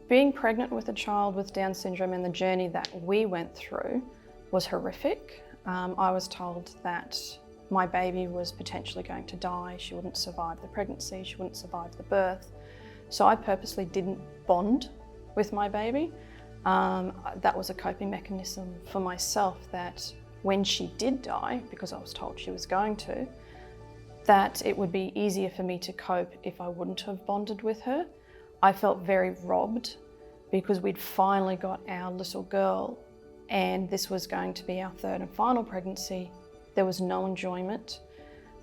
Being pregnant with a child with Down syndrome and the journey that we went through was horrific. I was told that my baby was potentially going to die. She wouldn't survive the pregnancy, she wouldn't survive the birth. So I purposely didn't bond with my baby. That was a coping mechanism for myself, that when she did die, because I was told she was going to, that it would be easier for me to cope if I wouldn't have bonded with her. I felt very robbed because we'd finally got our little girl and this was going to be our third and final pregnancy. There was no enjoyment.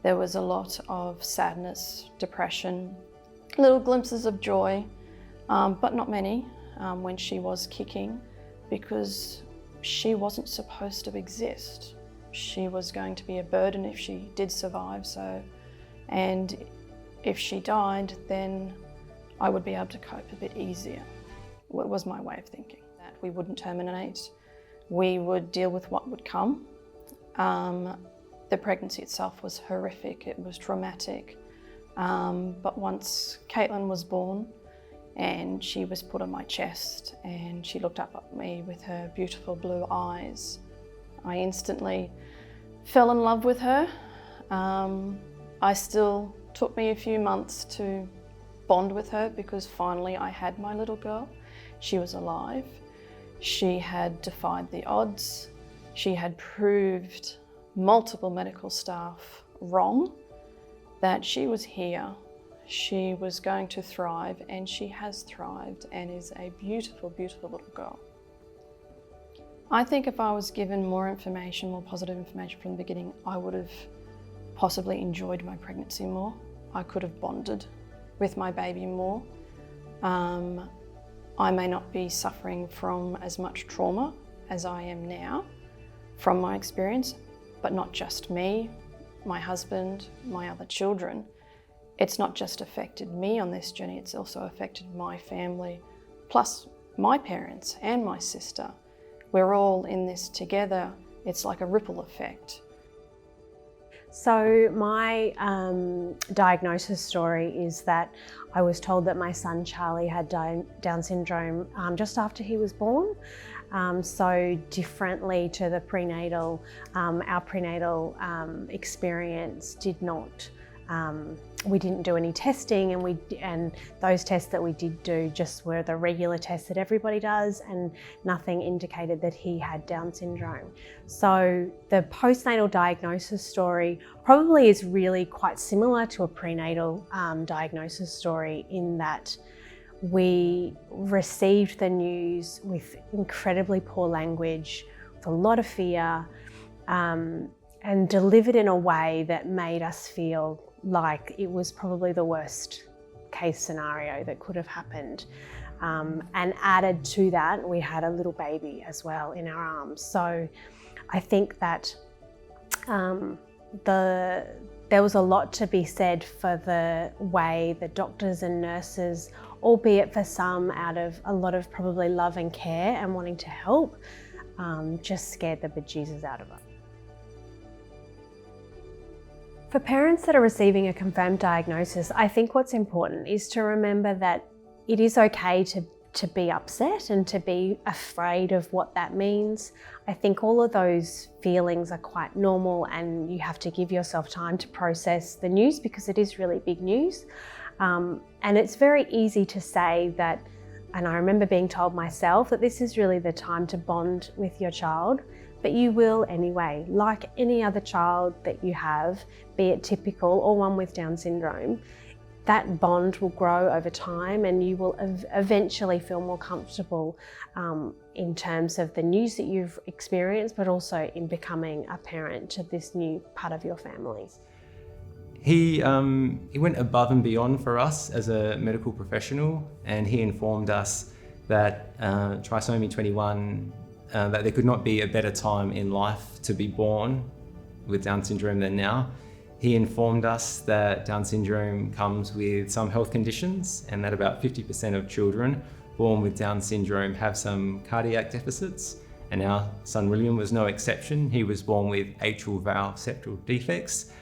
There was a lot of sadness, depression, little glimpses of joy, but not many when she was kicking, because she wasn't supposed to exist. She was going to be a burden if she did survive, and if she died, then I would be able to cope a bit easier. It was my way of thinking, that we wouldn't terminate, we would deal with what would come. The pregnancy itself was horrific, it was traumatic, but once Caitlin was born and she was put on my chest and she looked up at me with her beautiful blue eyes, I instantly fell in love with her. I still took me a few months to bond with her because finally I had my little girl. She was alive. She had defied the odds. She had proved multiple medical staff wrong, that she was here, she was going to thrive, and she has thrived and is a beautiful, beautiful little girl. I think if I was given more information, more positive information from the beginning, I would have possibly enjoyed my pregnancy more. I could have bonded with my baby more. I may not be suffering from as much trauma as I am now from my experience, but not just me, my husband, my other children. It's not just affected me on this journey, it's also affected my family, plus my parents and my sister. We're all in this together. It's like a ripple effect. So my diagnosis story is that I was told that my son Charlie had Down syndrome just after he was born. So differently to the prenatal, our prenatal experience did not, we didn't do any testing, and those tests that we did do just were the regular tests that everybody does, and nothing indicated that he had Down syndrome. So the postnatal diagnosis story probably is really quite similar to a prenatal diagnosis story, in that we received the news with incredibly poor language, with a lot of fear, and delivered in a way that made us feel like it was probably the worst case scenario that could have happened. And added to that, we had a little baby as well in our arms. So I think that there was a lot to be said for the way the doctors and nurses, albeit for some out of a lot of probably love and care and wanting to help, just scared the bejesus out of us. For parents that are receiving a confirmed diagnosis, I think what's important is to remember that it is okay to be upset and to be afraid of what that means. I think all of those feelings are quite normal, and you have to give yourself time to process the news because it is really big news. And it's very easy to say that, and I remember being told myself that this is really the time to bond with your child, but you will anyway. Like any other child that you have, be it typical or one with Down syndrome, that bond will grow over time, and you will eventually feel more comfortable in terms of the news that you've experienced, but also in becoming a parent to this new part of your family. He went above and beyond for us as a medical professional, and he informed us that trisomy 21, that there could not be a better time in life to be born with Down syndrome than now. He informed us that Down syndrome comes with some health conditions, and that about 50% of children born with Down syndrome have some cardiac deficits, and our son William was no exception. He was born with atrial valve septal defects.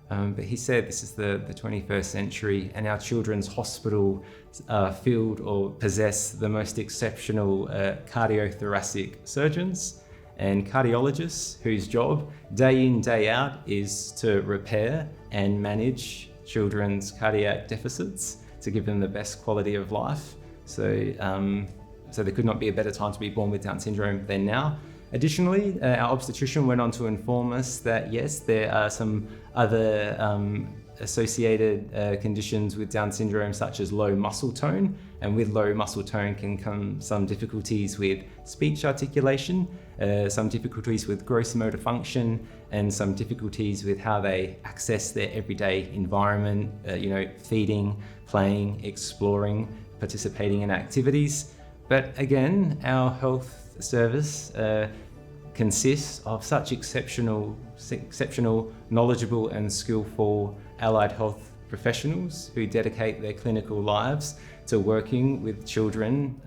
But he said this is the 21st century and our children's hospital are filled or possess the most exceptional cardiothoracic surgeons and cardiologists whose job day in, day out is to repair and manage children's cardiac deficits to give them the best quality of life. So there could not be a better time to be born with Down syndrome than now. Additionally, our obstetrician went on to inform us that yes, there are some other associated conditions with Down syndrome, such as low muscle tone, and with low muscle tone can come some difficulties with speech articulation, some difficulties with gross motor function, and some difficulties with how they access their everyday environment, feeding, playing, exploring, participating in activities. But again, our health service consists of such exceptional, knowledgeable and skillful allied health professionals who dedicate their clinical lives to working with children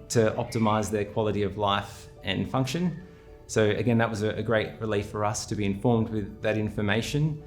to optimise their quality of life and function. So again, that was a great relief for us to be informed with that information.